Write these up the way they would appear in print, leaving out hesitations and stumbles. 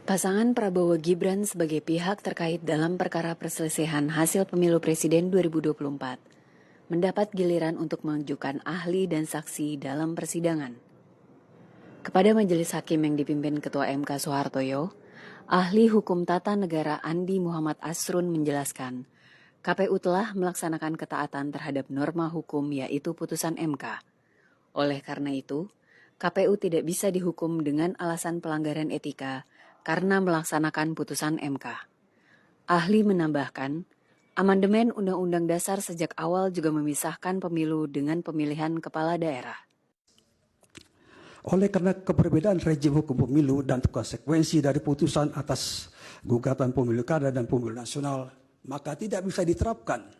Pasangan Prabowo Gibran sebagai pihak terkait dalam perkara perselisihan hasil pemilu presiden 2024 mendapat giliran untuk mengajukan ahli dan saksi dalam persidangan. Kepada majelis hakim yang dipimpin Ketua MK Soehartoyo, ahli hukum tata negara Andi Muhammad Asrun menjelaskan, KPU telah melaksanakan ketaatan terhadap norma hukum yaitu putusan MK. Oleh karena itu, KPU tidak bisa dihukum dengan alasan pelanggaran etika karena melaksanakan putusan MK. Ahli menambahkan, amandemen Undang-Undang Dasar sejak awal juga memisahkan pemilu dengan pemilihan kepala daerah. Oleh karena keberbedaan rejim hukum pemilu dan konsekuensi dari putusan atas gugatan pemilu kada dan pemilu nasional, maka tidak bisa diterapkan.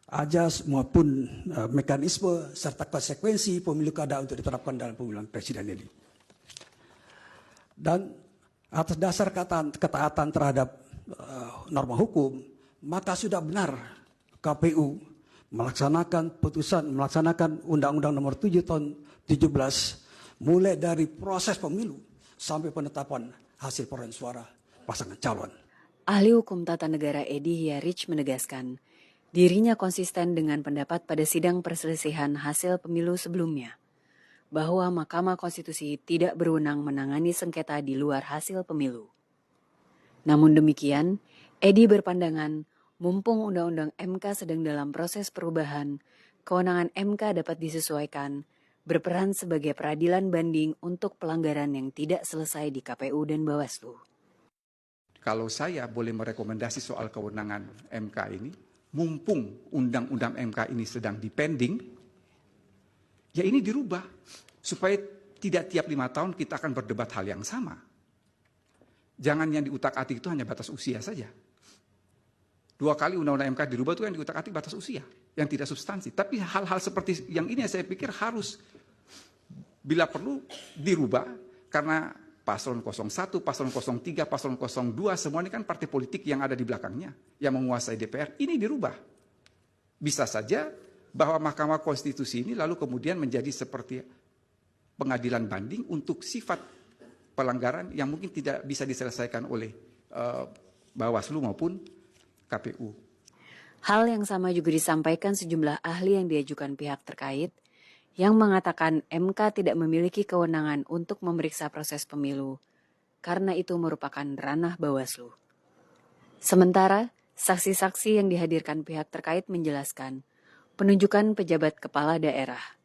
Ajas maupun mekanisme serta konsekuensi pemilu kada untuk diterapkan dalam pemilihan presiden ini. Dan atas dasar ketaatan terhadap norma hukum, maka sudah benar KPU melaksanakan Undang-Undang Nomor 7 Tahun 17 mulai dari proses pemilu sampai penetapan hasil perolehan suara pasangan calon. Ahli hukum tata negara Edi Hiarich menegaskan, dirinya konsisten dengan pendapat pada sidang perselisihan hasil pemilu sebelumnya, bahwa Mahkamah Konstitusi tidak berwenang menangani sengketa di luar hasil pemilu. Namun demikian, Edi berpandangan, mumpung Undang-Undang MK sedang dalam proses perubahan, kewenangan MK dapat disesuaikan, berperan sebagai peradilan banding untuk pelanggaran yang tidak selesai di KPU dan Bawaslu. Kalau saya boleh merekomendasi soal kewenangan MK ini, mumpung Undang-Undang MK ini sedang dipending, ya ini dirubah supaya tidak tiap 5 tahun kita akan berdebat hal yang sama. Jangan yang diutak-atik itu hanya batas usia saja. 2 kali Undang-Undang MK dirubah itu yang diutak-atik batas usia, yang tidak substansi. Tapi hal-hal seperti yang ini saya pikir harus, bila perlu dirubah, karena paslon 01, paslon 03, paslon 02, semua ini kan partai politik yang ada di belakangnya, yang menguasai DPR, ini dirubah. Bisa saja bahwa Mahkamah Konstitusi ini lalu kemudian menjadi seperti pengadilan banding untuk sifat pelanggaran yang mungkin tidak bisa diselesaikan oleh Bawaslu maupun KPU. Hal yang sama juga disampaikan sejumlah ahli yang diajukan pihak terkait yang mengatakan MK tidak memiliki kewenangan untuk memeriksa proses pemilu karena itu merupakan ranah Bawaslu. Sementara, saksi-saksi yang dihadirkan pihak terkait menjelaskan penunjukan pejabat kepala daerah